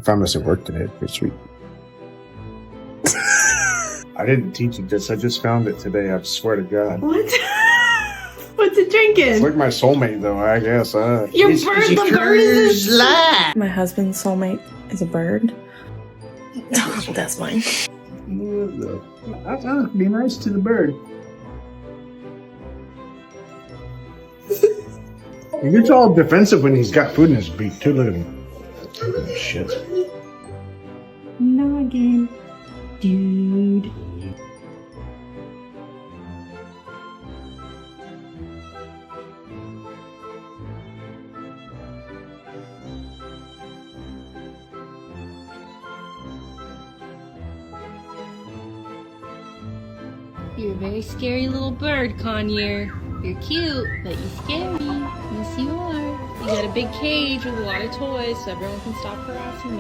found this at work today. Pretty sweet. I didn't teach it this. I just found it today. I swear to God. What? What's it drinking? It's like my soulmate, though, I guess. Your bird, the bird is life. My husband's soulmate is a bird. Oh, that's mine. Be nice to the bird. He gets all defensive when he's got food in his beak, too. Look at him. Shit. Noggin. Dude. You're a very scary little bird, Conyer. You're cute, but you're scary. Yes, you are. You got a big cage with a lot of toys, so everyone can stop harassing you.